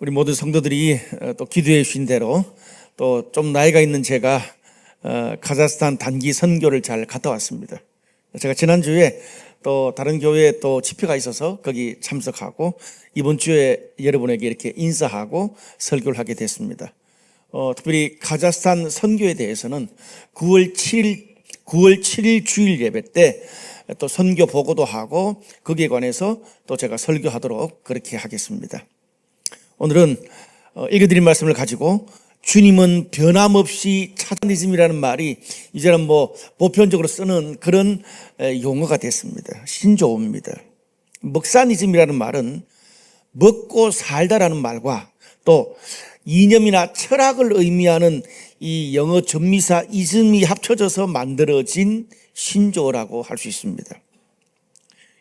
우리 모든 성도들이 또 기도해 주신 대로 또 좀 나이가 있는 제가 카자흐스탄 단기 선교를 잘 갔다 왔습니다. 제가 지난주에 또 다른 교회에 또 집회가 있어서 거기 참석하고 이번 주에 여러분에게 이렇게 인사하고 설교를 하게 됐습니다. 특별히 카자흐스탄 선교에 대해서는 9월 7일 주일 예배 때 또 선교 보고도 하고 거기에 관해서 또 제가 설교하도록 그렇게 하겠습니다. 오늘은 읽어드린 말씀을 가지고 주님은 변함없이 차단이즘이라는 말이 이제는 보편적으로 쓰는 그런 용어가 됐습니다. 신조어입니다. 먹사니즘이라는 말은 먹고 살다라는 말과 또 이념이나 철학을 의미하는 이 영어 전미사 이즘이 합쳐져서 만들어진 신조어라고 할 수 있습니다.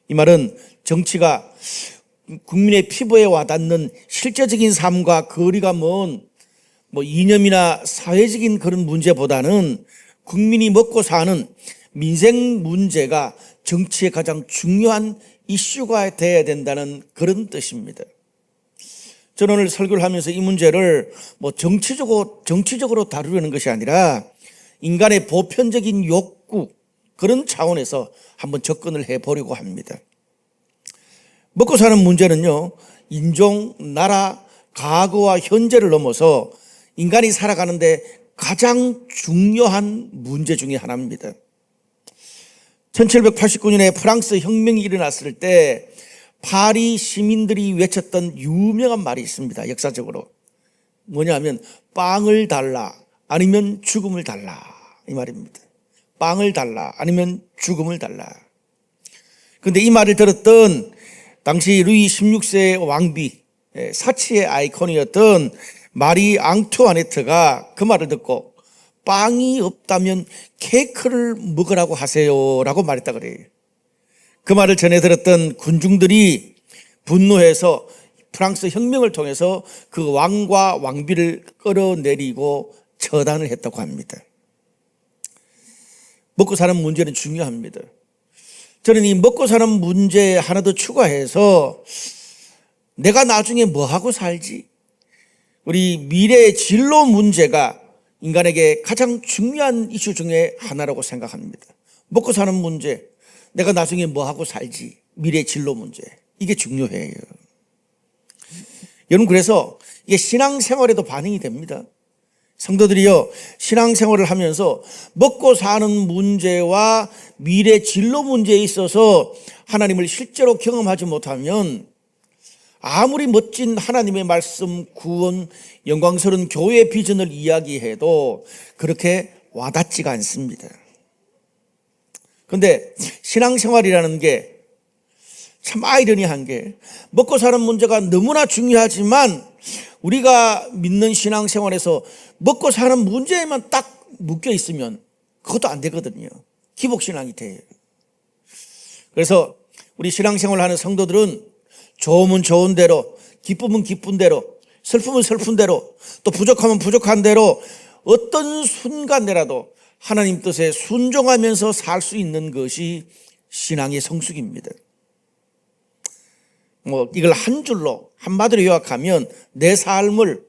이 말은 정치가 국민의 피부에 와닿는 실제적인 삶과 거리가 먼 이념이나 사회적인 그런 문제보다는 국민이 먹고 사는 민생 문제가 정치의 가장 중요한 이슈가 되어야 된다는 그런 뜻입니다. 저는 오늘 설교를 하면서 이 문제를 정치적으로 다루려는 것이 아니라 인간의 보편적인 욕구 그런 차원에서 한번 접근을 해보려고 합니다. 먹고 사는 문제는요, 인종, 나라, 과거와 현재를 넘어서 인간이 살아가는데 가장 중요한 문제 중에 하나입니다. 1789년에 프랑스 혁명이 일어났을 때 파리 시민들이 외쳤던 유명한 말이 있습니다. 역사적으로 뭐냐면 빵을 달라 아니면 죽음을 달라 이 말입니다. 빵을 달라 아니면 죽음을 달라. 그런데 이 말을 들었던 당시 루이 16세의 왕비 사치의 아이콘이었던 마리 앙투아네트가 그 말을 듣고 빵이 없다면 케이크를 먹으라고 하세요라고 말했다 그래요. 그 말을 전해 들었던 군중들이 분노해서 프랑스 혁명을 통해서 그 왕과 왕비를 끌어내리고 처단을 했다고 합니다. 먹고 사는 문제는 중요합니다. 저는 이 먹고 사는 문제에 하나 더 추가해서 내가 나중에 뭐 하고 살지? 우리 미래의 진로 문제가 인간에게 가장 중요한 이슈 중에 하나라고 생각합니다. 먹고 사는 문제, 내가 나중에 뭐 하고 살지, 미래의 진로 문제, 이게 중요해요. 여러분, 그래서 이게 신앙생활에도 반영이 됩니다. 성도들이요, 신앙생활을 하면서 먹고 사는 문제와 미래 진로 문제에 있어서 하나님을 실제로 경험하지 못하면 아무리 멋진 하나님의 말씀, 구원, 영광스러운 교회 비전을 이야기해도 그렇게 와닿지가 않습니다. 그런데 신앙생활이라는 게 참 아이러니한 게 먹고 사는 문제가 너무나 중요하지만 우리가 믿는 신앙생활에서 먹고 사는 문제에만 딱 묶여 있으면 그것도 안 되거든요. 기복신앙이 돼요. 그래서 우리 신앙생활을 하는 성도들은 좋으면 좋은 대로, 기쁨은 기쁜 대로, 슬픔은 슬픈 대로, 또 부족하면 부족한 대로 어떤 순간에라도 하나님 뜻에 순종하면서 살 수 있는 것이 신앙의 성숙입니다. 이걸 한 줄로 한마디로 요약하면 내 삶을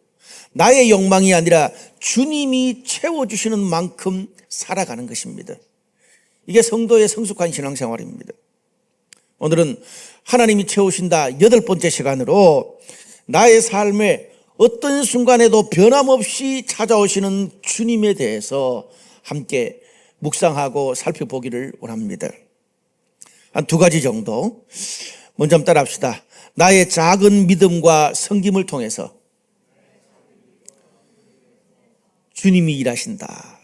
나의 욕망이 아니라 주님이 채워주시는 만큼 살아가는 것입니다. 이게 성도의 성숙한 신앙생활입니다. 오늘은 하나님이 채우신다 8번째 시간으로 나의 삶에 어떤 순간에도 변함없이 찾아오시는 주님에 대해서 함께 묵상하고 살펴보기를 원합니다. 한 2가지 정도. 먼저 한번 따라 합시다. 나의 작은 믿음과 섬김을 통해서 주님이 일하신다.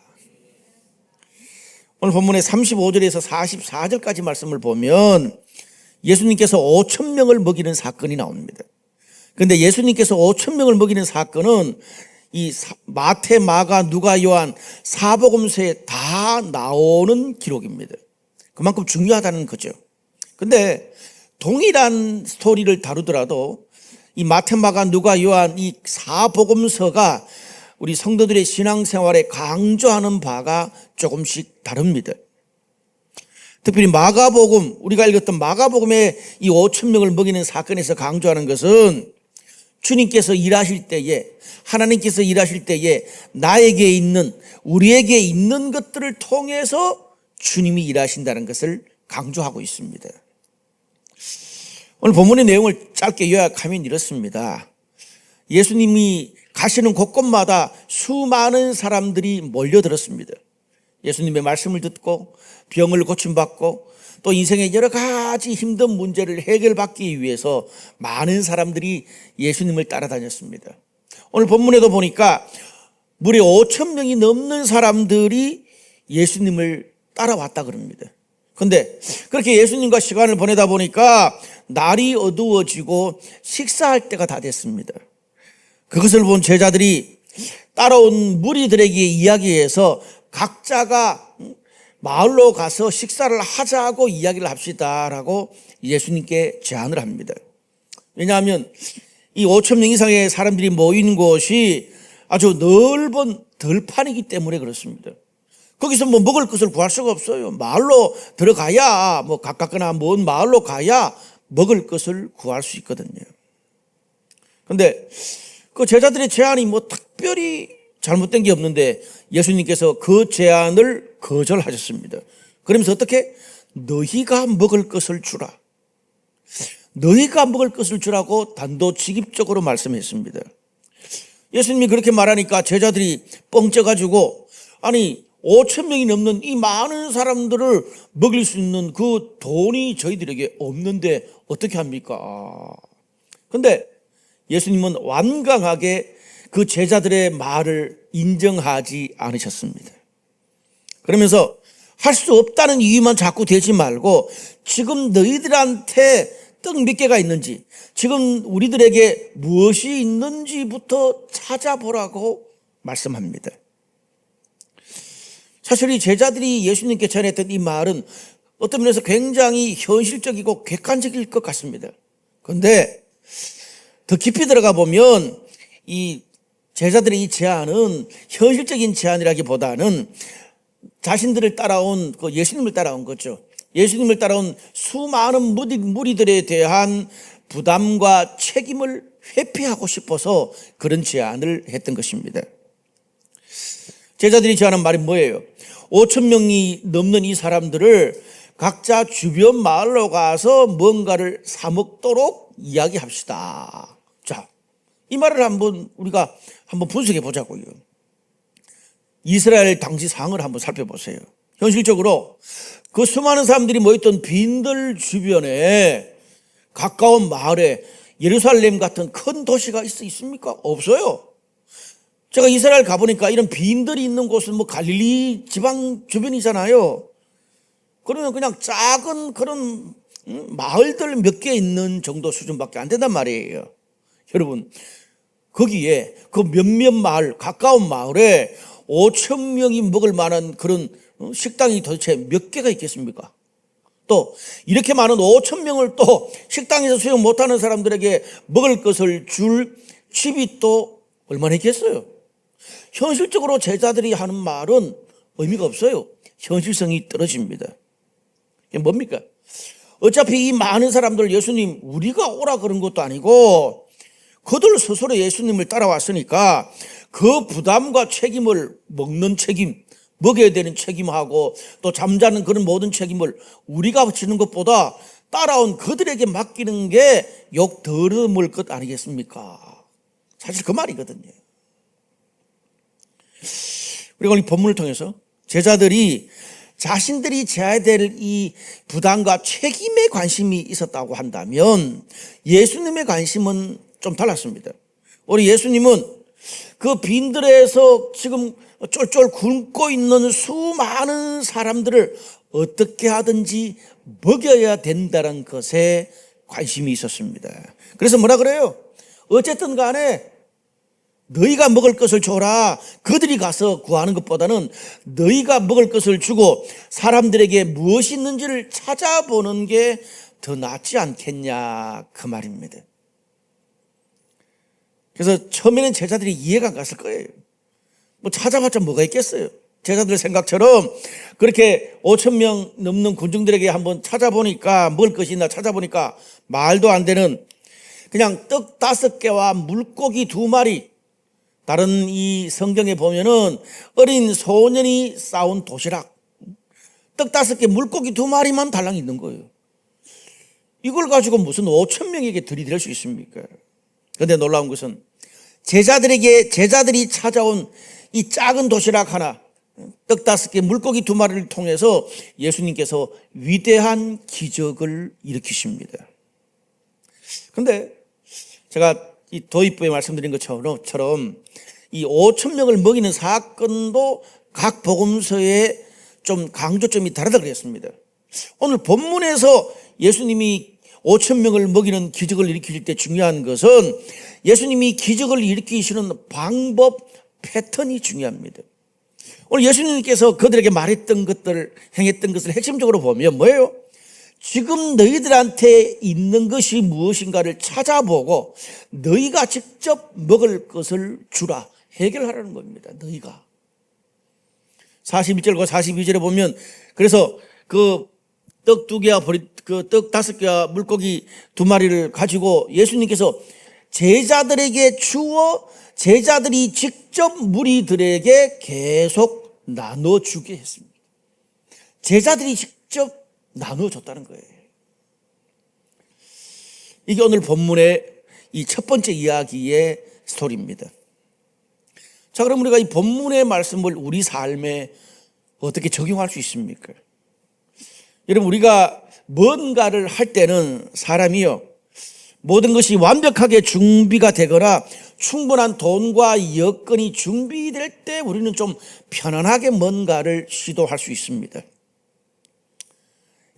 오늘 본문의 35절에서 44절까지 말씀을 보면 예수님께서 5,000명을 먹이는 사건이 나옵니다. 그런데 예수님께서 5,000명을 먹이는 사건은 이 마태, 마가, 누가, 요한 사복음서에 다 나오는 기록입니다. 그만큼 중요하다는 거죠. 그런데 동일한 스토리를 다루더라도 이 마태, 마가, 누가, 요한 이 사복음서가 우리 성도들의 신앙생활에 강조하는 바가 조금씩 다릅니다. 특별히 마가복음, 우리가 읽었던 마가복음의 이 5,000명을 먹이는 사건에서 강조하는 것은 주님께서 일하실 때에, 하나님께서 일하실 때에 나에게 있는, 우리에게 있는 것들을 통해서 주님이 일하신다는 것을 강조하고 있습니다. 오늘 본문의 내용을 짧게 요약하면 이렇습니다. 예수님이 가시는 곳곳마다 수많은 사람들이 몰려들었습니다. 예수님의 말씀을 듣고 병을 고침받고 또 인생의 여러 가지 힘든 문제를 해결받기 위해서 많은 사람들이 예수님을 따라다녔습니다. 오늘 본문에도 보니까 무려 5천 명이 넘는 사람들이 예수님을 따라왔다 그럽니다. 그런데 그렇게 예수님과 시간을 보내다 보니까 날이 어두워지고 식사할 때가 다 됐습니다. 그것을 본 제자들이 따라온 무리들에게 이야기해서 각자가 마을로 가서 식사를 하자고 이야기를 합시다라고 예수님께 제안을 합니다. 왜냐하면 이 5천 명 이상의 사람들이 모인 곳이 아주 넓은 들판이기 때문에 그렇습니다. 거기서 뭐 먹을 것을 구할 수가 없어요. 마을로 들어가야, 뭐 가깝거나 먼 마을로 가야 먹을 것을 구할 수 있거든요. 그런데 그 제자들의 제안이 뭐 특별히 잘못된 게 없는데 예수님께서 그 제안을 거절하셨습니다. 그러면서 어떻게? 너희가 먹을 것을 주라. 너희가 먹을 것을 주라고 단도직입적으로 말씀했습니다. 예수님이 그렇게 말하니까 제자들이 뻥 쪄가지고, 아니 5천 명이 넘는 이 많은 사람들을 먹일 수 있는 그 돈이 저희들에게 없는데 어떻게 합니까? 근데 예수님은 완강하게 그 제자들의 말을 인정하지 않으셨습니다. 그러면서 할 수 없다는 이유만 자꾸 대지 말고 지금 너희들한테 떡 몇 개가 있는지, 지금 우리들에게 무엇이 있는지부터 찾아보라고 말씀합니다. 사실 이 제자들이 예수님께 전했던 이 말은 어떤 면에서 굉장히 현실적이고 객관적일 것 같습니다. 그런데 더 깊이 들어가 보면 이 제자들의 이 제안은 현실적인 제안이라기보다는 자신들을 따라온, 그 예수님을 따라온 거죠. 예수님을 따라온 수많은 무리들에 대한 부담과 책임을 회피하고 싶어서 그런 제안을 했던 것입니다. 제자들이 제안한 말이 뭐예요? 5천 명이 넘는 이 사람들을 각자 주변 마을로 가서 뭔가를 사 먹도록 이야기합시다. 자, 이 말을 우리가 한번 분석해 보자고요. 이스라엘 당시 상황을 한번 살펴보세요. 현실적으로 그 수많은 사람들이 모였던 빈들 주변에 가까운 마을에 예루살렘 같은 큰 도시가 있습니까? 없어요. 제가 이스라엘 가보니까 이런 빈들이 있는 곳은 뭐 갈릴리 지방 주변이잖아요. 그러면 그냥 작은 그런 마을들 몇 개 있는 정도 수준밖에 안 된단 말이에요. 여러분, 거기에 그 몇몇 마을, 가까운 마을에 5천 명이 먹을 만한 그런 식당이 도대체 몇 개가 있겠습니까? 또 이렇게 많은 5천 명을 또 식당에서 수용 못하는 사람들에게 먹을 것을 줄 집이 또 얼마나 있겠어요? 현실적으로 제자들이 하는 말은 의미가 없어요. 현실성이 떨어집니다. 이게 뭡니까? 어차피 이 많은 사람들 예수님 우리가 오라 그런 것도 아니고 그들 스스로 예수님을 따라왔으니까 그 부담과 책임을, 먹는 책임, 먹여야 되는 책임하고 또 잠자는 그런 모든 책임을 우리가 지는 것보다 따라온 그들에게 맡기는 게 욕 덜 먹을 것 아니겠습니까? 사실 그 말이거든요. 우리가 이 본문을 통해서 제자들이 자신들이 져야 될 이 부담과 책임에 관심이 있었다고 한다면 예수님의 관심은 좀 달랐습니다. 우리 예수님은 그 빈들에서 지금 쫄쫄 굶고 있는 수많은 사람들을 어떻게 하든지 먹여야 된다는 것에 관심이 있었습니다. 그래서 뭐라 그래요? 어쨌든 간에 너희가 먹을 것을 줘라. 그들이 가서 구하는 것보다는 너희가 먹을 것을 주고 사람들에게 무엇이 있는지를 찾아보는 게 더 낫지 않겠냐, 그 말입니다. 그래서 처음에는 제자들이 이해가 안 갔을 거예요. 뭐 찾아봤자 뭐가 있겠어요. 제자들 생각처럼 그렇게 5천 명 넘는 군중들에게 한번 찾아보니까 먹을 것이 있나 찾아보니까 말도 안 되는 그냥 떡 5개와 물고기 2마리, 다른 이 성경에 보면은 어린 소년이 싸운 도시락, 떡 5개, 물고기 2마리만 달랑 있는 거예요. 이걸 가지고 무슨 5천 명에게 들이댈 수 있습니까? 그런데 놀라운 것은 제자들이 찾아온 이 작은 도시락 하나, 떡 5개, 물고기 2마리를 통해서 예수님께서 위대한 기적을 일으키십니다. 그런데 제가 이 도입부에 말씀드린 것처럼 이 5천 명을 먹이는 사건도 각 복음서에 좀 강조점이 다르다 그랬습니다. 오늘 본문에서 예수님이 5천 명을 먹이는 기적을 일으킬 때 중요한 것은 예수님이 기적을 일으키시는 방법, 패턴이 중요합니다. 오늘 예수님께서 그들에게 말했던 것들, 행했던 것을 핵심적으로 보면 뭐예요? 지금 너희들한테 있는 것이 무엇인가를 찾아보고 너희가 직접 먹을 것을 주라, 해결하라는 겁니다. 너희가 41절과 42절에 보면, 그래서 그 떡 2개와 그 떡 5개와 물고기 2마리를 가지고 예수님께서 제자들에게 주어 제자들이 직접 무리들에게 계속 나눠주게 했습니다. 제자들이 직접 나눠줬다는 거예요. 이게 오늘 본문의 이 첫 번째 이야기의 스토리입니다. 자, 그럼 우리가 이 본문의 말씀을 우리 삶에 어떻게 적용할 수 있습니까? 여러분, 우리가 뭔가를 할 때는 사람이요, 모든 것이 완벽하게 준비가 되거나 충분한 돈과 여건이 준비될 때 우리는 좀 편안하게 뭔가를 시도할 수 있습니다.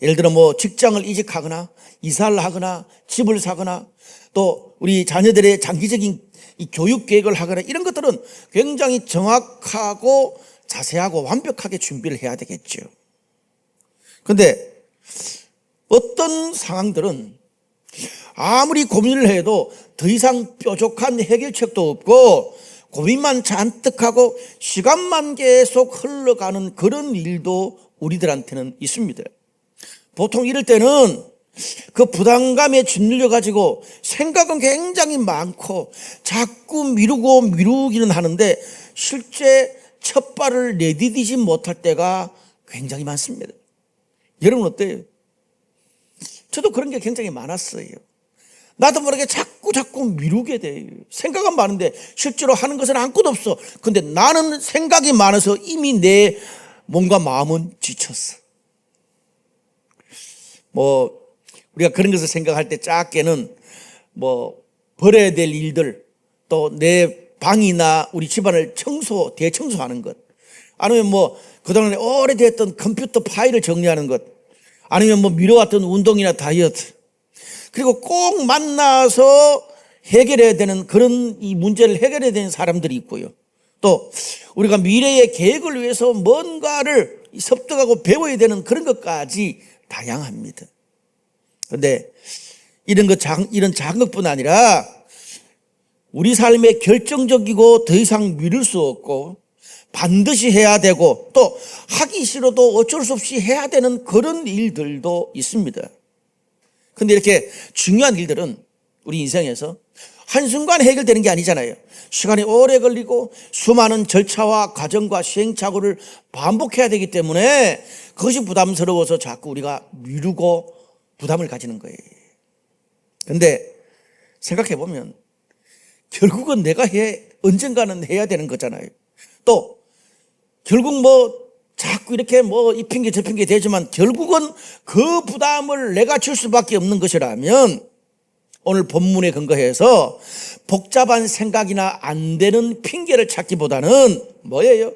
예를 들어 뭐 직장을 이직하거나 이사를 하거나 집을 사거나 또 우리 자녀들의 장기적인 이 교육 계획을 하거나 이런 것들은 굉장히 정확하고 자세하고 완벽하게 준비를 해야 되겠죠. 그런데 어떤 상황들은 아무리 고민을 해도 더 이상 뾰족한 해결책도 없고 고민만 잔뜩 하고 시간만 계속 흘러가는 그런 일도 우리들한테는 있습니다. 보통 이럴 때는 그 부담감에 짓눌려 가지고 생각은 굉장히 많고 자꾸 미루기는 하는데 실제 첫 발을 내디디지 못할 때가 굉장히 많습니다. 여러분 어때요? 저도 그런 게 굉장히 많았어요. 나도 모르게 자꾸 미루게 돼요. 생각은 많은데 실제로 하는 것은 아무것도 없어. 근데 나는 생각이 많아서 이미 내 몸과 마음은 지쳤어. 뭐 우리가 그런 것을 생각할 때 작게는 뭐 버려야 될 일들, 또 내 방이나 우리 집안을 대청소하는 것, 아니면 뭐 그동안에 오래됐던 컴퓨터 파일을 정리하는 것, 아니면 뭐 미뤄왔던 운동이나 다이어트, 그리고 꼭 만나서 해결해야 되는 그런 이 문제를 해결해야 되는 사람들이 있고요. 또 우리가 미래의 계획을 위해서 뭔가를 습득하고 배워야 되는 그런 것까지 다양합니다. 그런데 이런 작은 것뿐 아니라 우리 삶에 결정적이고 더 이상 미룰 수 없고 반드시 해야 되고 또 하기 싫어도 어쩔 수 없이 해야 되는 그런 일들도 있습니다. 그런데 이렇게 중요한 일들은 우리 인생에서 한순간 해결되는 게 아니잖아요. 시간이 오래 걸리고 수많은 절차와 과정과 시행착오를 반복해야 되기 때문에 그것이 부담스러워서 자꾸 우리가 미루고 부담을 가지는 거예요. 그런데 생각해보면 결국은 내가 언젠가는 해야 되는 거잖아요. 또 결국 뭐 자꾸 이렇게 뭐 이 핑계 저 핑계 되지만 결국은 그 부담을 내가 질 수밖에 없는 것이라면 오늘 본문에 근거해서 복잡한 생각이나 안 되는 핑계를 찾기보다는 뭐예요?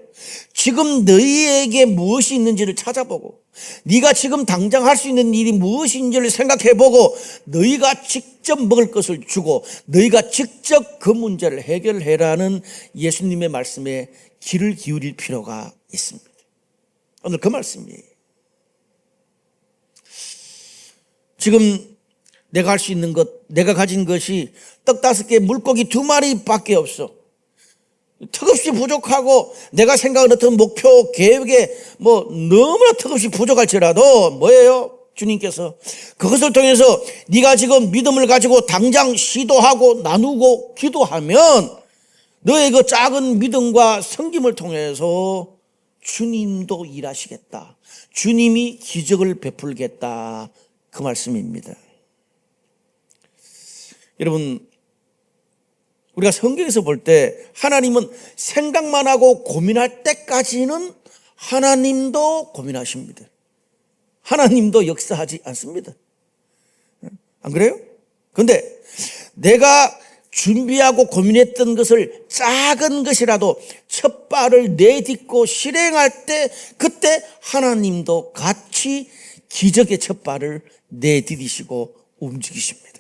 지금 너희에게 무엇이 있는지를 찾아보고 네가 지금 당장 할 수 있는 일이 무엇인지를 생각해보고 너희가 직접 먹을 것을 주고 너희가 직접 그 문제를 해결해라는 예수님의 말씀에 귀를 기울일 필요가 있습니다. 오늘 그 말씀이에요. 지금 내가 할 수 있는 것, 내가 가진 것이 떡 5개, 물고기 2마리밖에 없어. 턱없이 부족하고 내가 생각하는 어떤 목표, 계획에 뭐 너무나 턱없이 부족할지라도 뭐예요? 주님께서 그것을 통해서 네가 지금 믿음을 가지고 당장 시도하고 나누고 기도하면 너의 그 작은 믿음과 섬김을 통해서 주님도 일하시겠다. 주님이 기적을 베풀겠다. 그 말씀입니다. 여러분, 우리가 성경에서 볼 때 하나님은 생각만 하고 고민할 때까지는 하나님도 고민하십니다. 하나님도 역사하지 않습니다. 안 그래요? 그런데 내가 준비하고 고민했던 것을 작은 것이라도 첫 발을 내딛고 실행할 때 그때 하나님도 같이 기적의 첫 발을 내디디시고 움직이십니다.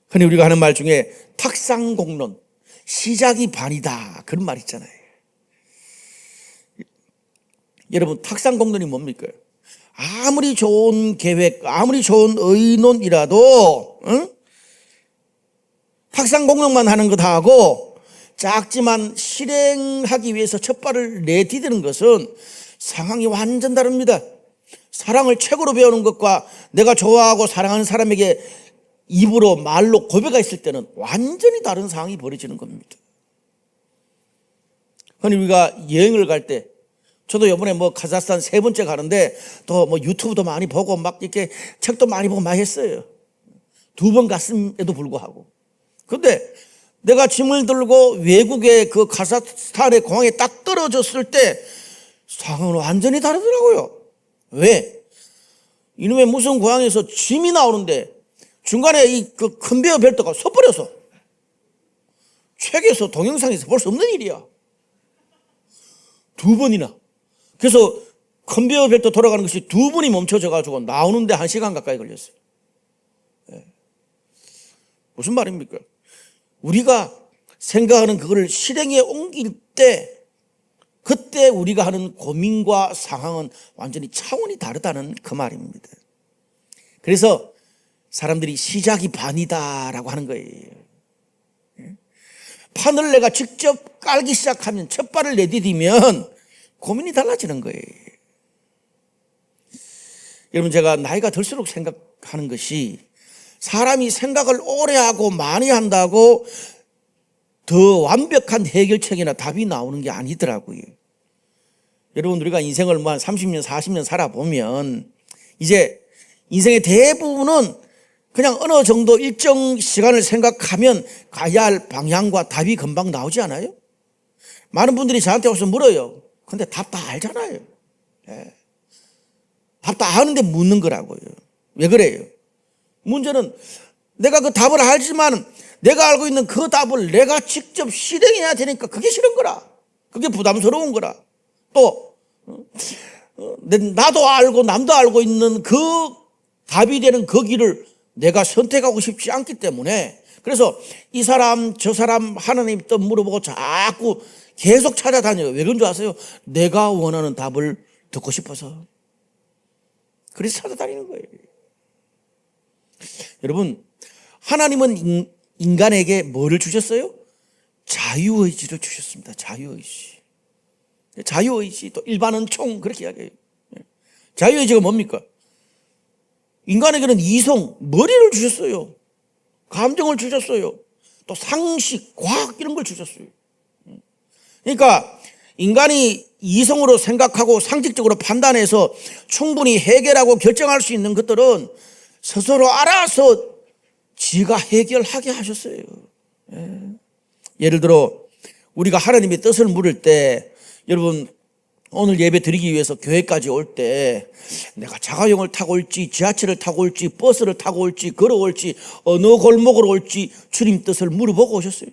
흔히 우리가 하는 말 중에 탁상공론, 시작이 반이다, 그런 말 있잖아요. 여러분, 탁상공론이 뭡니까? 아무리 좋은 계획, 아무리 좋은 의논이라도 탁상공론만 하는 거 다 하고 작지만 실행하기 위해서 첫 발을 내디디는 것은 상황이 완전 다릅니다. 사랑을 책으로 배우는 것과 내가 좋아하고 사랑하는 사람에게 입으로 말로 고백했을 때는 완전히 다른 상황이 벌어지는 겁니다. 흔히 우리가 여행을 갈 때, 저도 이번에 카자흐스탄 3번째 가는데 또 유튜브도 많이 보고 막 이렇게 책도 많이 보고 많이 했어요. 2번 갔음에도 불구하고. 근데 내가 짐을 들고 외국의 그 카자흐스탄의 공항에 딱 떨어졌을 때 상황은 완전히 다르더라고요. 왜? 이놈의 무슨 공항에서 짐이 나오는데 중간에 이 그 컨베이어 벨트가 섰버려서 책에서 동영상에서 볼 수 없는 일이야. 2번이나. 그래서 컨베이어 벨트 돌아가는 것이 2번이 멈춰져 가지고 나오는데 1시간 가까이 걸렸어요. 네. 무슨 말입니까? 우리가 생각하는 그거를 실행에 옮길 때 그때 우리가 하는 고민과 상황은 완전히 차원이 다르다는 그 말입니다. 그래서 사람들이 시작이 반이다라고 하는 거예요. 판을 내가 직접 깔기 시작하면 첫 발을 내디디면 고민이 달라지는 거예요. 여러분, 제가 나이가 들수록 생각하는 것이 사람이 생각을 오래 하고 많이 한다고 더 완벽한 해결책이나 답이 나오는 게 아니더라고요. 여러분, 우리가 인생을 한 30년, 40년 살아보면 이제 인생의 대부분은 그냥 어느 정도 일정 시간을 생각하면 가야 할 방향과 답이 금방 나오지 않아요? 많은 분들이 저한테 와서 물어요. 근데 답 다 알잖아요. 예. 답 다 아는데 묻는 거라고요. 왜 그래요? 문제는 내가 그 답을 알지만 내가 알고 있는 그 답을 내가 직접 실행해야 되니까 그게 싫은 거라. 그게 부담스러운 거라. 또 나도 알고 남도 알고 있는 그 답이 되는 그 길을 내가 선택하고 싶지 않기 때문에 그래서 이 사람 저 사람 하나님 또 물어보고 자꾸 계속 찾아다녀요. 왜 그런 줄 아세요? 내가 원하는 답을 듣고 싶어서. 그래서 찾아다니는 거예요. 여러분, 하나님은 인간에게 뭐를 주셨어요? 자유의지를 주셨습니다. 자유의지. 자유의지, 또 일반은 총, 그렇게 이야기해요. 자유의지가 뭡니까? 인간에게는 이성, 머리를 주셨어요. 감정을 주셨어요. 또 상식, 과학 이런 걸 주셨어요. 그러니까 인간이 이성으로 생각하고 상식적으로 판단해서 충분히 해결하고 결정할 수 있는 것들은 스스로 알아서 지가 해결하게 하셨어요. 예를 들어 우리가 하나님의 뜻을 물을 때, 여러분 오늘 예배 드리기 위해서 교회까지 올 때 내가 자가용을 타고 올지 지하철을 타고 올지 버스를 타고 올지 걸어올지 어느 골목으로 올지 주님 뜻을 물어보고 오셨어요?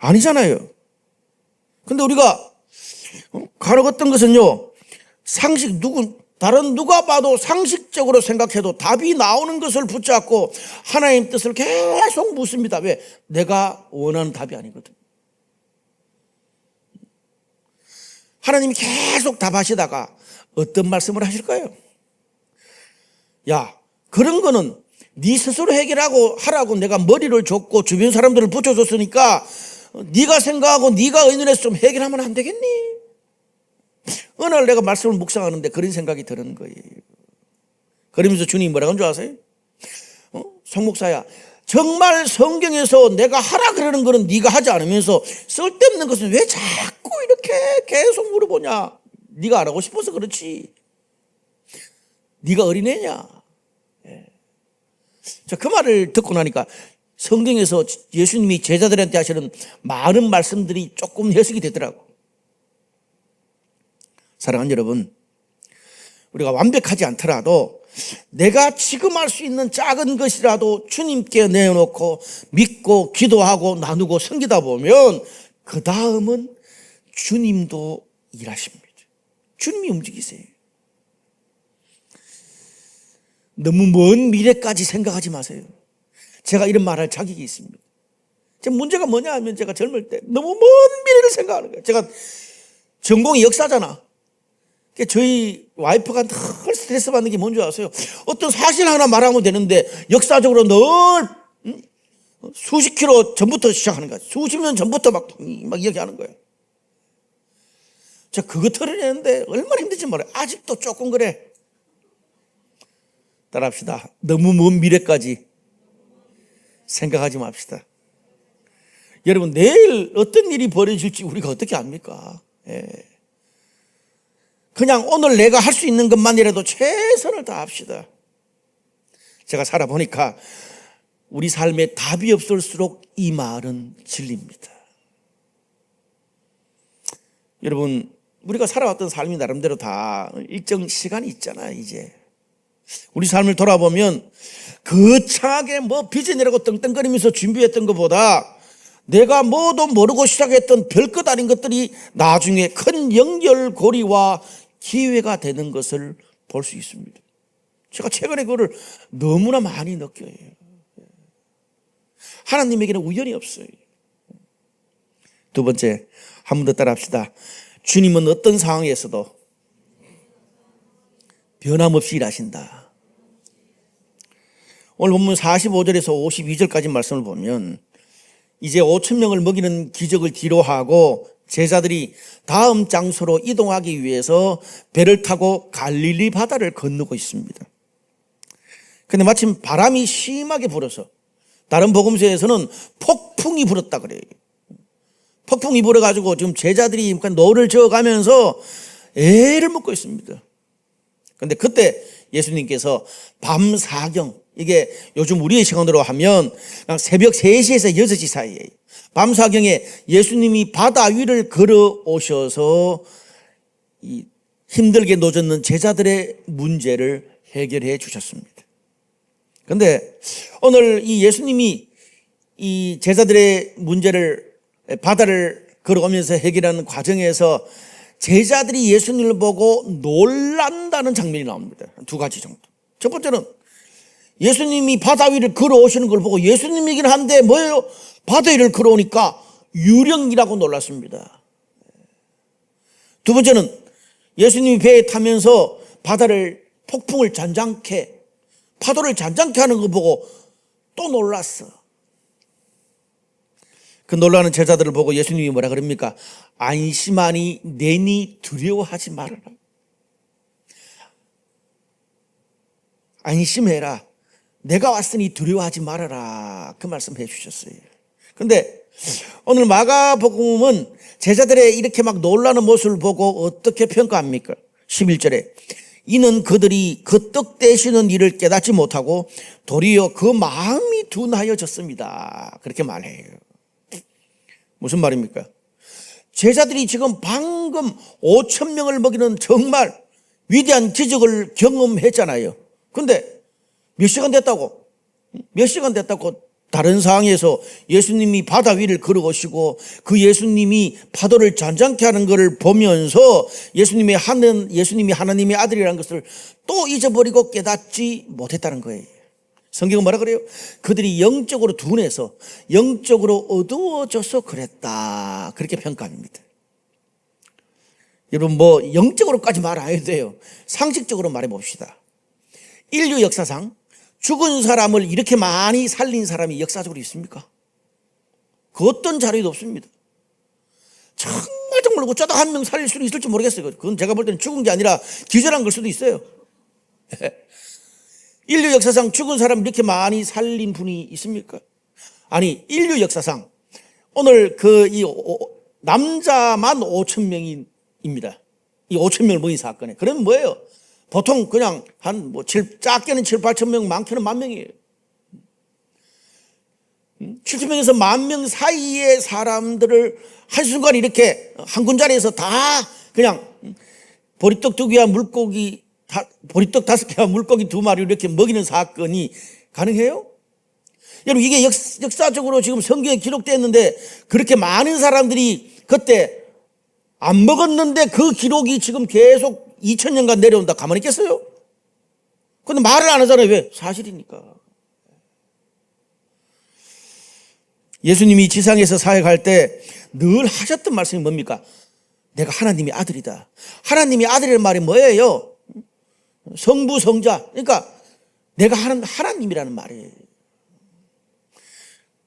아니잖아요. 근데 우리가 가는 어떤 것은요, 다른 누가 봐도 상식적으로 생각해도 답이 나오는 것을 붙잡고 하나님 뜻을 계속 묻습니다. 왜? 내가 원하는 답이 아니거든. 하나님이 계속 답하시다가 어떤 말씀을 하실까요? 야, 그런 거는 네 스스로 해결하고 하라고 내가 머리를 줬고 주변 사람들을 붙여줬으니까 네가 생각하고 네가 의논해서 좀 해결하면 안 되겠니? 어느 날 내가 말씀을 묵상하는데 그런 생각이 드는 거예요. 그러면서 주님이 뭐라고 한 줄 아세요? 송 목사야, 정말 성경에서 내가 하라 그러는 거는 네가 하지 않으면서 쓸데없는 것은 왜 자꾸 이렇게 계속 물어보냐? 네가 안 하고 싶어서 그렇지. 네가 어린애냐? 그 말을 듣고 나니까 성경에서 예수님이 제자들한테 하시는 많은 말씀들이 조금 해석이 되더라고. 사랑하는 여러분, 우리가 완벽하지 않더라도 내가 지금 할 수 있는 작은 것이라도 주님께 내어놓고 믿고 기도하고 나누고 섬기다 보면 그 다음은 주님도 일하십니다. 주님이 움직이세요. 너무 먼 미래까지 생각하지 마세요. 제가 이런 말할 자격이 있습니다. 제 문제가 뭐냐 하면 제가 젊을 때 너무 먼 미래를 생각하는 거예요. 제가 전공이 역사잖아. 저희 와이프가 늘 스트레스 받는 게 뭔지 아세요? 어떤 사실 하나 말하면 되는데 역사적으로 늘 수십 킬로 전부터 시작하는 거야. 수십 년 전부터 막 이야기하는 거예요. 제가 그거 털어내는데 얼마나 힘든지 몰라요. 아직도 조금 그래. 따라합시다. 너무 먼 미래까지 생각하지 맙시다. 여러분, 내일 어떤 일이 벌어질지 우리가 어떻게 압니까? 그냥 오늘 내가 할 수 있는 것만이라도 최선을 다합시다. 제가 살아보니까 우리 삶에 답이 없을수록 이 말은 진리입니다. 여러분, 우리가 살아왔던 삶이 나름대로 다 일정 시간이 있잖아요. 이제 우리 삶을 돌아보면 거창하게 빚어내라고 떵떵거리면서 준비했던 것보다 내가 뭐도 모르고 시작했던 별것 아닌 것들이 나중에 큰 연결고리와 기회가 되는 것을 볼 수 있습니다. 제가 최근에 그거를 너무나 많이 느껴요. 하나님에게는 우연이 없어요. 두 번째, 한 번 더 따라합시다. 주님은 어떤 상황에서도 변함없이 일하신다. 오늘 본문 45절에서 52절까지 말씀을 보면 이제 5,000명을 먹이는 기적을 뒤로하고 제자들이 다음 장소로 이동하기 위해서 배를 타고 갈릴리 바다를 건너고 있습니다. 그런데 마침 바람이 심하게 불어서 다른 복음서에서는 폭풍이 불었다 그래요. 폭풍이 불어가지고 지금 제자들이 노를 저어가면서 애를 먹고 있습니다. 그런데 그때 예수님께서 밤사경, 이게 요즘 우리의 시간으로 하면 새벽 3시에서 6시 사이에 밤사경에 예수님이 바다 위를 걸어 오셔서 이 힘들게 놓였는 제자들의 문제를 해결해 주셨습니다. 그런데 오늘 이 예수님이 이 제자들의 문제를 바다를 걸어오면서 해결하는 과정에서 제자들이 예수님을 보고 놀란다는 장면이 나옵니다. 두 가지 정도. 첫 번째는 예수님이 바다 위를 걸어오시는 걸 보고 예수님이긴 한데 뭐예요? 바다 위를 걸어오니까 유령이라고 놀랐습니다. 두 번째는 예수님이 배에 타면서 바다를 폭풍을 잔잔케 파도를 잔잔케 하는 거 보고 또 놀랐어. 그 놀라는 제자들을 보고 예수님이 뭐라 그럽니까? 안심하니 내니 두려워하지 말아라. 안심해라. 내가 왔으니 두려워하지 말아라. 그 말씀 해 주셨어요. 그런데 오늘 마가복음은 제자들의 이렇게 막 놀라는 모습을 보고 어떻게 평가합니까? 11절에 이는 그들이 그 떡 떼시는 일을 깨닫지 못하고 도리어 그 마음이 둔하여졌습니다. 그렇게 말해요. 무슨 말입니까? 제자들이 지금 방금 5,000명을 먹이는 정말 위대한 기적을 경험했잖아요. 근데 몇 시간 됐다고? 몇 시간 됐다고 다른 상황에서 예수님이 바다 위를 걸어오시고 그 예수님이 파도를 잔잔케 하는 것을 보면서 예수님이 하나님의 아들이라는 것을 또 잊어버리고 깨닫지 못했다는 거예요. 성경은 뭐라 그래요? 그들이 영적으로 둔해서 영적으로 어두워져서 그랬다. 그렇게 평가합니다. 여러분 영적으로까지 말 안 해도 돼요. 상식적으로 말해 봅시다. 인류 역사상 죽은 사람을 이렇게 많이 살린 사람이 역사적으로 있습니까? 그 어떤 자료도 없습니다. 정말 깜짝 놀라고 쪼딱 한 명 살릴 수는 있을지 모르겠어요. 그건 제가 볼 때는 죽은 게 아니라 기절한 걸 수도 있어요. 인류 역사상 죽은 사람 이렇게 많이 살린 분이 있습니까? 아니, 인류 역사상 오늘 남자만 5천 명입니다. 이 5천 명을 먹인 사건에. 그러면 뭐예요? 보통 그냥 작게는 7, 8천 명, 많게는 10,000명이에요. 7,000명에서 10,000명 사이의 사람들을 한순간 이렇게 한 군자리에서 다 그냥 보리떡 2개와 물고기, 보리떡 5개와 물고기 2마리 이렇게 먹이는 사건이 가능해요? 여러분, 이게 역사적으로 지금 성경에 기록되어 있는데 그렇게 많은 사람들이 그때 안 먹었는데 그 기록이 지금 계속 2000년간 내려온다. 가만히 있겠어요? 근데 말을 안 하잖아요. 왜? 사실이니까. 예수님이 지상에서 사역할 때 늘 하셨던 말씀이 뭡니까? 내가 하나님의 아들이다. 하나님의 아들이라는 말이 뭐예요? 성부, 성자. 그러니까 내가 하나님이라는 말이에요.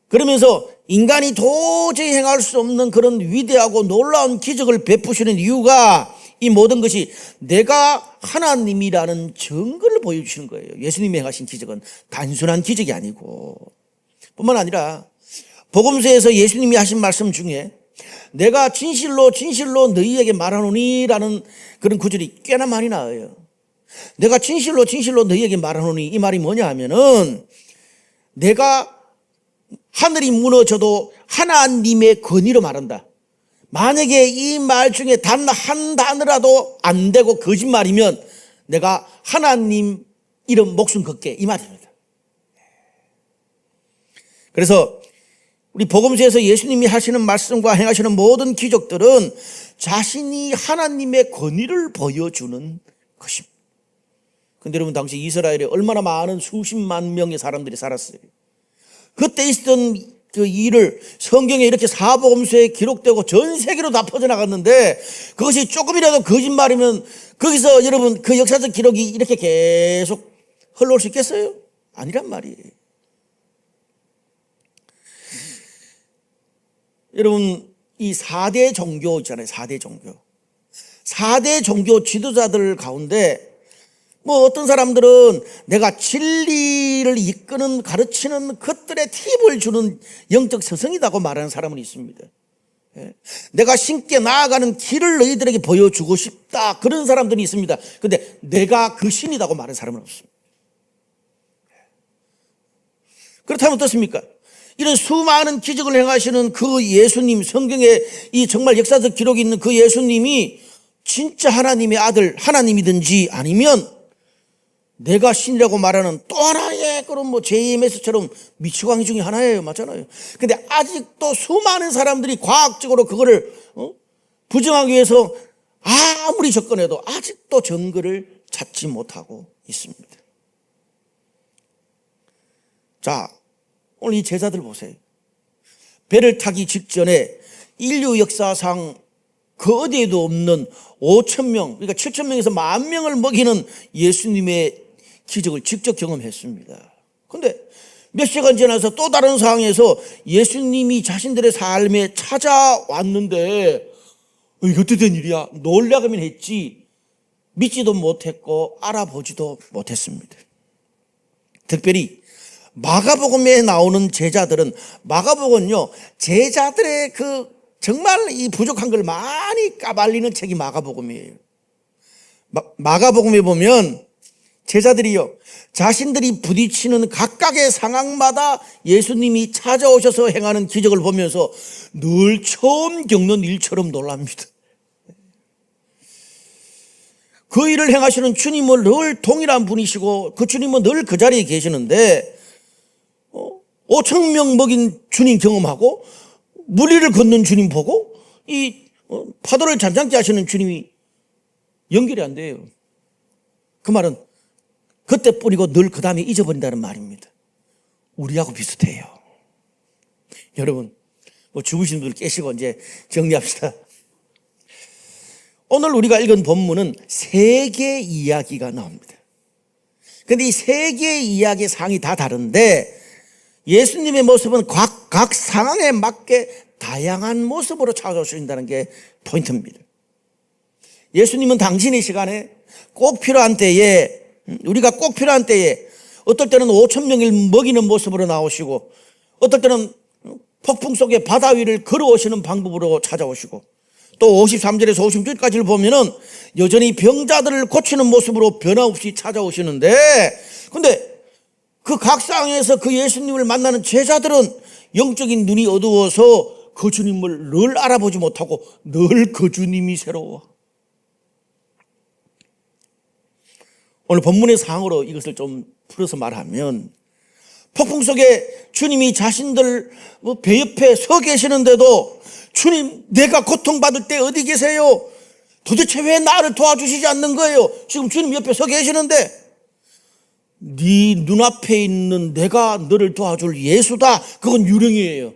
그러면서 인간이 도저히 행할 수 없는 그런 위대하고 놀라운 기적을 베푸시는 이유가 이 모든 것이 내가 하나님이라는 증거를 보여주시는 거예요. 예수님이 행하신 기적은 단순한 기적이 아니고, 뿐만 아니라 복음서에서 예수님이 하신 말씀 중에 내가 진실로 진실로 너희에게 말하노니라는 그런 구절이 꽤나 많이 나와요. 내가 진실로 진실로 너희에게 말하노니, 이 말이 뭐냐 하면은 내가 하늘이 무너져도 하나님의 권위로 말한다. 만약에 이 말 중에 단 한 단어라도 안 되고 거짓말이면 내가 하나님 이름 목숨 걸게, 이 말입니다. 그래서 우리 복음서에서 예수님이 하시는 말씀과 행하시는 모든 기적들은 자신이 하나님의 권위를 보여주는 것입니다. 근데 여러분, 당시 이스라엘에 얼마나 많은 수십만 명의 사람들이 살았어요. 그때 있었던 그 일을 성경에 이렇게 사복음서에 기록되고 전 세계로 다 퍼져나갔는데 그것이 조금이라도 거짓말이면 거기서 여러분 그 역사적 기록이 이렇게 계속 흘러올 수 있겠어요? 아니란 말이에요. 여러분, 이 4대 종교 있잖아요. 4대 종교. 4대 종교 지도자들 가운데 어떤 사람들은 내가 진리를 이끄는, 가르치는 것들의 팁을 주는 영적 스승이라고 말하는 사람은 있습니다. 내가 신께 나아가는 길을 너희들에게 보여주고 싶다, 그런 사람들이 있습니다. 그런데 내가 그 신이라고 말하는 사람은 없습니다. 그렇다면 어떻습니까? 이런 수많은 기적을 행하시는 그 예수님, 성경에 이 정말 역사적 기록이 있는 그 예수님이 진짜 하나님의 아들, 하나님이든지 아니면 내가 신이라고 말하는 또 하나의 그런 JMS처럼 미치광이 중에 하나예요. 맞잖아요. 근데 아직도 수많은 사람들이 과학적으로 그거를 부정하기 위해서 아무리 접근해도 아직도 증거를 찾지 못하고 있습니다. 자, 오늘 이 제자들 보세요. 배를 타기 직전에 인류 역사상 그 어디에도 없는 5,000명, 그러니까 7,000명에서 10,000명을 먹이는 예수님의 기적을 직접 경험했습니다. 그런데 몇 시간 지나서 또 다른 상황에서 예수님이 자신들의 삶에 찾아왔는데 이게 어떻게 된 일이야? 놀라기만 했지 믿지도 못했고 알아보지도 못했습니다. 특별히 마가복음에 나오는 제자들은, 마가복음은요 제자들의 그 정말 이 부족한 걸 많이 까발리는 책이 마가복음이에요. 마가복음에 보면 제자들이요 자신들이 부딪히는 각각의 상황마다 예수님이 찾아오셔서 행하는 기적을 보면서 늘 처음 겪는 일처럼 놀랍니다. 그 일을 행하시는 주님은 늘 동일한 분이시고 그 주님은 늘 그 자리에 계시는데 5,000명 먹인 주님 경험하고 물리를 걷는 주님 보고 이 파도를 잔잔케 하시는 주님이 연결이 안 돼요. 그 말은 그때 뿌리고 늘 그 다음에 잊어버린다는 말입니다. 우리하고 비슷해요. 여러분, 죽으신 분들 깨시고 이제 정리합시다. 오늘 우리가 읽은 본문은 세계 이야기가 나옵니다. 그런데 이 세계 이야기의 상이 다 다른데 예수님의 모습은 각 상황에 맞게 다양한 모습으로 찾아오신다는 게 포인트입니다. 예수님은 당신의 시간에 꼭 필요한 때에, 우리가 꼭 필요한 때에 어떨 때는 5천 명을 먹이는 모습으로 나오시고, 어떨 때는 폭풍 속에 바다 위를 걸어오시는 방법으로 찾아오시고, 또 53절에서 56절까지를 보면은 여전히 병자들을 고치는 모습으로 변함없이 찾아오시는데, 근데 그 각 상황에서 그 예수님을 만나는 제자들은 영적인 눈이 어두워서 그 주님을 늘 알아보지 못하고 늘 그 주님이 새로워. 오늘 본문의 상황으로 이것을 좀 풀어서 말하면, 폭풍 속에 주님이 자신들 배 옆에 서 계시는데도 주님, 내가 고통받을 때 어디 계세요? 도대체 왜 나를 도와주시지 않는 거예요? 지금 주님 옆에 서 계시는데 네 눈앞에 있는 내가 너를 도와줄 예수다, 그건 유령이에요.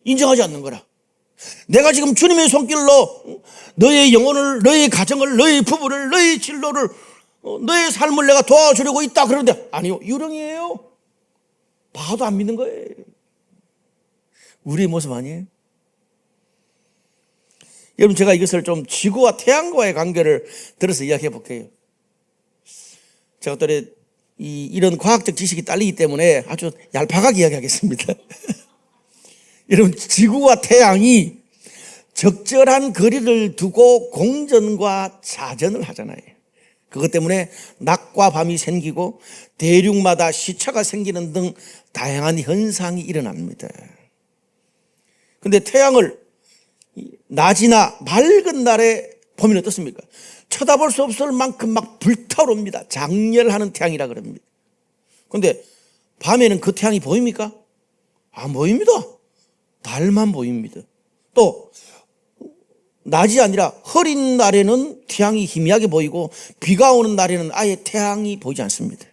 인정하지 않는 거라. 내가 지금 주님의 손길로 너의 영혼을, 너의 가정을, 너의 부부를, 너의 진로를, 너의 삶을 내가 도와주려고 있다 그러는데 아니요, 유령이에요. 봐도 안 믿는 거예요. 우리의 모습 아니에요? 여러분, 제가 이것을 좀 지구와 태양과의 관계를 들어서 이야기해 볼게요. 제가 또 이런 과학적 지식이 딸리기 때문에 아주 얄팍하게 이야기하겠습니다. 여러분, 지구와 태양이 적절한 거리를 두고 공전과 자전을 하잖아요. 그것 때문에 낮과 밤이 생기고 대륙마다 시차가 생기는 등 다양한 현상이 일어납니다. 그런데 태양을 낮이나 맑은 날에 보면 어떻습니까? 쳐다볼 수 없을 만큼 막 불타오릅니다. 장렬하는 태양이라 그럽니다. 그런데 밤에는 그 태양이 보입니까? 안 보입니다. 달만 보입니다. 또 낮이 아니라 흐린 날에는 태양이 희미하게 보이고 비가 오는 날에는 아예 태양이 보이지 않습니다.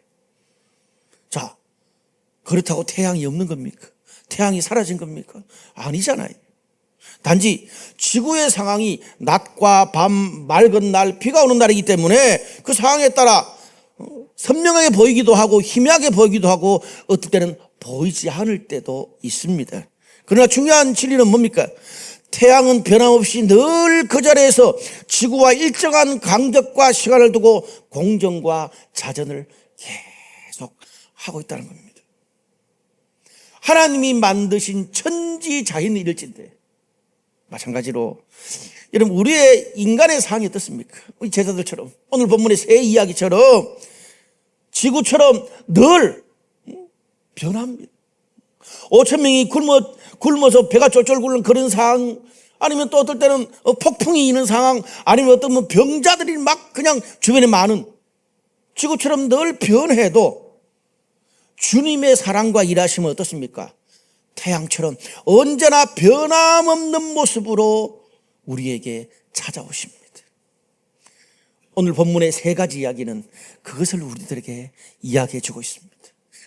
자, 그렇다고 태양이 없는 겁니까? 태양이 사라진 겁니까? 아니잖아요. 단지 지구의 상황이 낮과 밤, 맑은 날, 비가 오는 날이기 때문에 그 상황에 따라 선명하게 보이기도 하고 희미하게 보이기도 하고 어떨 때는 보이지 않을 때도 있습니다. 그러나 중요한 진리는 뭡니까? 태양은 변함없이 늘 그 자리에서 지구와 일정한 간격과 시간을 두고 공전과 자전을 계속 하고 있다는 겁니다. 하나님이 만드신 천지자연이 이럴진데 마찬가지로 여러분, 우리의 인간의 상황이 어떻습니까? 우리 제자들처럼 오늘 본문의 새 이야기처럼 지구처럼 늘 변합니다. 5천 명이 굶어서 배가 쫄쫄 굴는 그런 상황, 아니면 또 어떨 때는 폭풍이 있는 상황, 아니면 어떤 병자들이 막 그냥 주변에 많은, 지구처럼 늘 변해도 주님의 사랑과 일하심은 어떻습니까? 태양처럼 언제나 변함없는 모습으로 우리에게 찾아오십니다. 오늘 본문의 세 가지 이야기는 그것을 우리들에게 이야기해 주고 있습니다.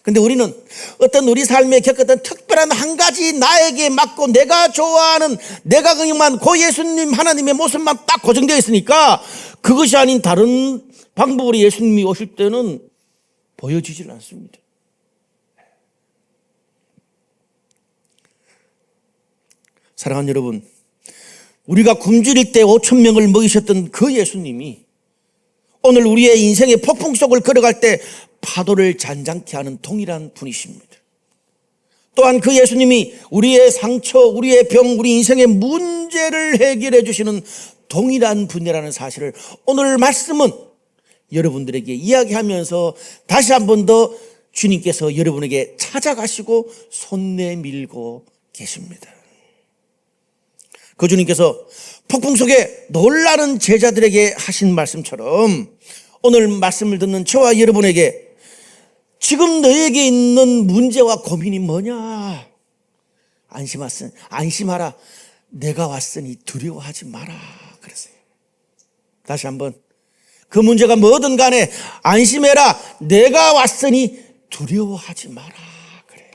근데 우리는 어떤 우리 삶에 겪었던 특별한 한 가지 나에게 맞고 내가 좋아하는, 내가 그냥만 고 예수님 하나님의 모습만 딱 고정되어 있으니까 그것이 아닌 다른 방법으로 예수님이 오실 때는 보여지질 않습니다. 사랑하는 여러분, 우리가 굶주릴 때 5천 명을 먹이셨던 그 예수님이 오늘 우리의 인생의 폭풍 속을 걸어갈 때 파도를 잔잔케 하는 동일한 분이십니다. 또한 그 예수님이 우리의 상처, 우리의 병, 우리 인생의 문제를 해결해 주시는 동일한 분이라는 사실을 오늘 말씀은 여러분들에게 이야기하면서 다시 한 번 더 주님께서 여러분에게 찾아가시고 손 내밀고 계십니다. 그 주님께서 폭풍 속에 놀라는 제자들에게 하신 말씀처럼 오늘 말씀을 듣는 저와 여러분에게 지금 너에게 있는 문제와 고민이 뭐냐? 안심하라. 내가 왔으니 두려워하지 마라. 그랬어요. 다시 한번, 그 문제가 뭐든 간에 안심해라. 내가 왔으니 두려워하지 마라. 그래.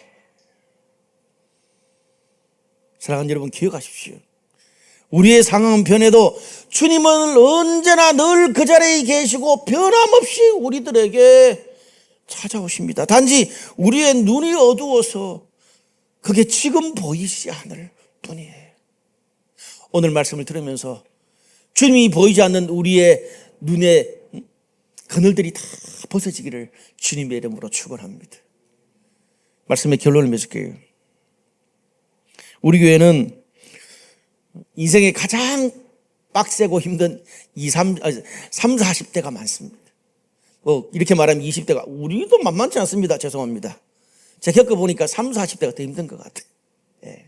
사랑하는 여러분, 기억하십시오. 우리의 상황은 변해도 주님은 언제나 늘 그 자리에 계시고 변함없이 우리들에게 찾아오십니다. 단지 우리의 눈이 어두워서 그게 지금 보이지 않을 뿐이에요. 오늘 말씀을 들으면서 주님이 보이지 않는 우리의 눈의 그늘들이 다 벗어지기를 주님의 이름으로 축원합니다. 말씀의 결론을 맺을게요. 우리 교회는 인생의 가장 빡세고 힘든 3, 40대가 많습니다. 이렇게 말하면 20대가 우리도 만만치 않습니다. 죄송합니다. 제가 겪어보니까 3, 40대가 더 힘든 것 같아요. 예.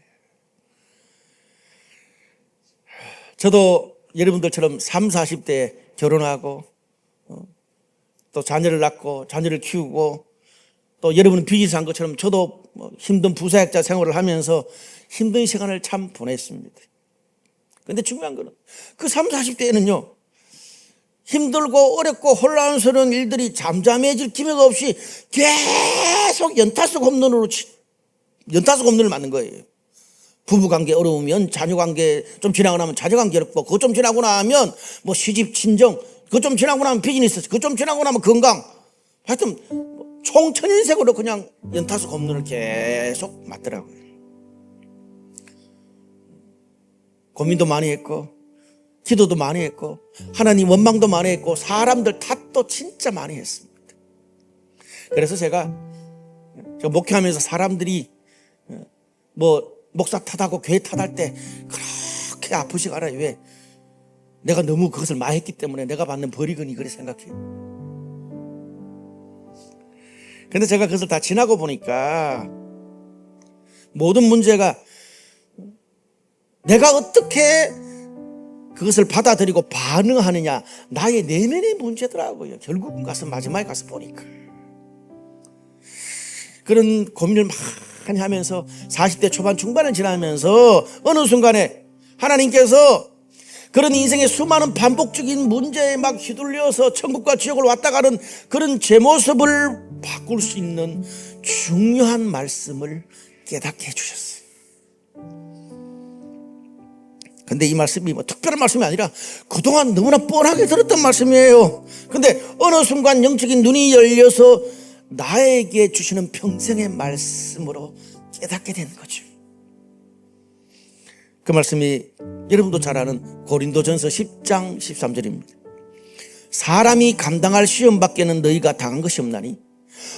저도 여러분들처럼 3, 40대에 결혼하고 또 자녀를 낳고 자녀를 키우고 또 여러분은 비즈니스 한 것처럼 저도 힘든 부사역자 생활을 하면서 힘든 시간을 참 보냈습니다. 그런데 중요한 거는 그 3, 40대에는요 힘들고 어렵고 혼란스러운 일들이 잠잠해질 기미가 없이 계속 연타석 홈런을 맞는 거예요. 부부관계 어려우면 자녀관계 좀 지나고 나면 자녀관계 어렵고 그거 좀 지나고 나면 뭐 시집 친정 그거 좀 지나고 나면 비즈니스 그거 좀 지나고 나면 건강 하여튼 총천인색으로 그냥 연타석 홈런을 계속 맞더라고요. 고민도 많이 했고 기도도 많이 했고 하나님 원망도 많이 했고 사람들 탓도 진짜 많이 했습니다. 그래서 제가 목회하면서 사람들이 뭐 목사 탓하고 교회 탓할 때 그렇게 아프시가 않아요. 왜? 내가 너무 그것을 많이 했기 때문에 내가 받는 벌이거니 그래 생각해요. 그런데 제가 그것을 다 지나고 보니까 모든 문제가 내가 어떻게 그것을 받아들이고 반응하느냐 나의 내면의 문제더라고요. 결국은 마지막에 가서 보니까 그런 고민을 많이 하면서 40대 초반 중반을 지나면서 어느 순간에 하나님께서 그런 인생의 수많은 반복적인 문제에 막 휘둘려서 천국과 지옥을 왔다 가는 그런 제 모습을 바꿀 수 있는 중요한 말씀을 깨닫게 해주셨어요. 근데 이 말씀이 뭐 특별한 말씀이 아니라 그동안 너무나 뻔하게 들었던 말씀이에요. 근데 어느 순간 영적인 눈이 열려서 나에게 주시는 평생의 말씀으로 깨닫게 된 거죠. 그 말씀이 여러분도 잘 아는 고린도전서 10장 13절입니다. 사람이 감당할 시험 밖에는 너희가 당한 것이 없나니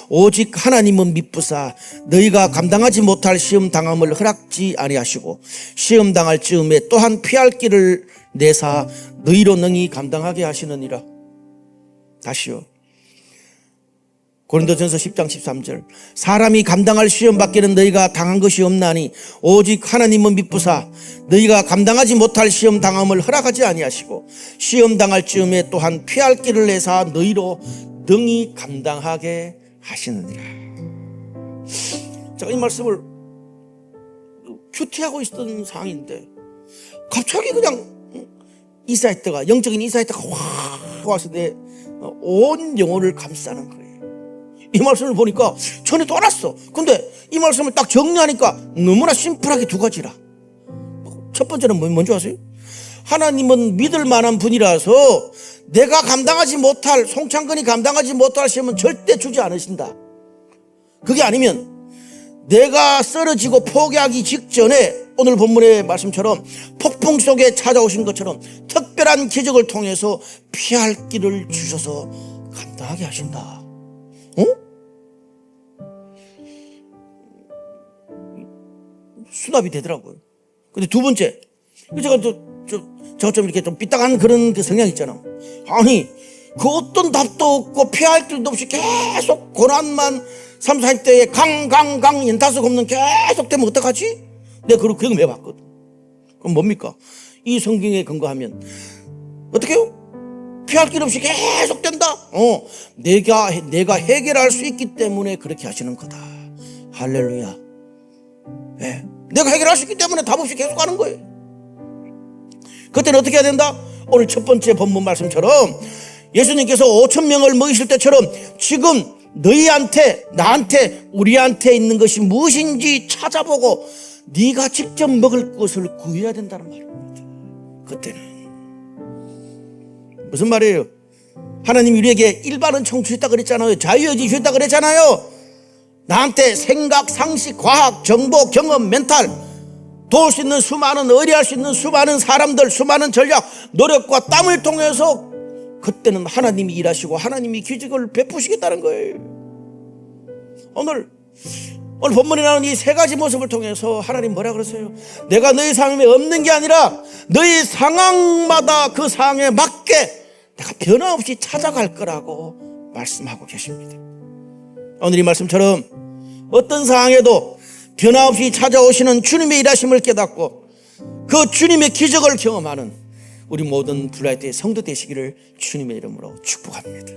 오직 하나님은 미쁘사 너희가 감당하지 못할 시험 당함을 허락지 아니하시고 시험 당할 즈음에 또한 피할 길을 내사 너희로 능히 감당하게 하시느니라. 다시요. 고린도전서 10장 13절 사람이 감당할 시험 밖에는 너희가 당한 것이 없나니 오직 하나님은 미쁘사 너희가 감당하지 못할 시험 당함을 허락하지 아니하시고 시험 당할 즈음에 또한 피할 길을 내사 너희로 능히 감당하게 하시느니라. 제가 이 말씀을 큐티하고 있었던 상황인데 갑자기 그냥 이사이트가 영적인 이사이트가 확 와서 내 온 영혼을 감싸는 거예요. 이 말씀을 보니까 전에 또 알았어. 근데 이 말씀을 딱 정리하니까 너무나 심플하게 두 가지라. 첫 번째는 뭔지 아세요? 하나님은 믿을 만한 분이라서 내가 감당하지 못할 송창근이 감당하지 못할 시험은 절대 주지 않으신다. 그게 아니면 내가 쓰러지고 포기하기 직전에 오늘 본문의 말씀처럼 폭풍 속에 찾아오신 것처럼 특별한 기적을 통해서 피할 길을 주셔서 감당하게 하신다. 수납이 되더라고요. 근데 두 번째, 제가 제가 좀 이렇게 좀 삐딱한 그런 그 성향 있잖아. 아니, 그 어떤 답도 없고 피할 길도 없이 계속 고난만 3, 40대에 강 연타석 없는 계속 되면 어떡하지? 내가 그걸 해봤거든. 그럼 뭡니까? 이 성경에 근거하면 어떻게 해요? 피할 길 없이 계속 된다. 내가 해결할 수 있기 때문에 그렇게 하시는 거다. 할렐루야. 네. 내가 해결할 수 있기 때문에 답 없이 계속 가는 거예요. 그때는 어떻게 해야 된다? 오늘 첫 번째 본문 말씀처럼 예수님께서 5,000명을 먹이실 때처럼 지금 너희한테, 나한테, 우리한테 있는 것이 무엇인지 찾아보고 네가 직접 먹을 것을 구해야 된다는 말입니다. 그때는 무슨 말이에요? 하나님이 우리에게 일반은 총 주셨다 그랬잖아요. 자유의지 주셨다 그랬잖아요. 나한테 생각, 상식, 과학, 정보, 경험, 멘탈, 도울 수 있는 수많은, 의뢰할 수 있는 수많은 사람들, 수많은 전략, 노력과 땀을 통해서 그때는 하나님이 일하시고 하나님이 기적을 베푸시겠다는 거예요. 오늘 본문에 나오는 이 세 가지 모습을 통해서 하나님 뭐라 그러세요? 내가 너희 상황에 없는 게 아니라 너희 상황마다 그 상황에 맞게 내가 변함없이 찾아갈 거라고 말씀하고 계십니다. 오늘 이 말씀처럼 어떤 상황에도 변함없이 찾아오시는 주님의 일하심을 깨닫고 그 주님의 기적을 경험하는 우리 모든 블라이트의 성도 되시기를 주님의 이름으로 축복합니다.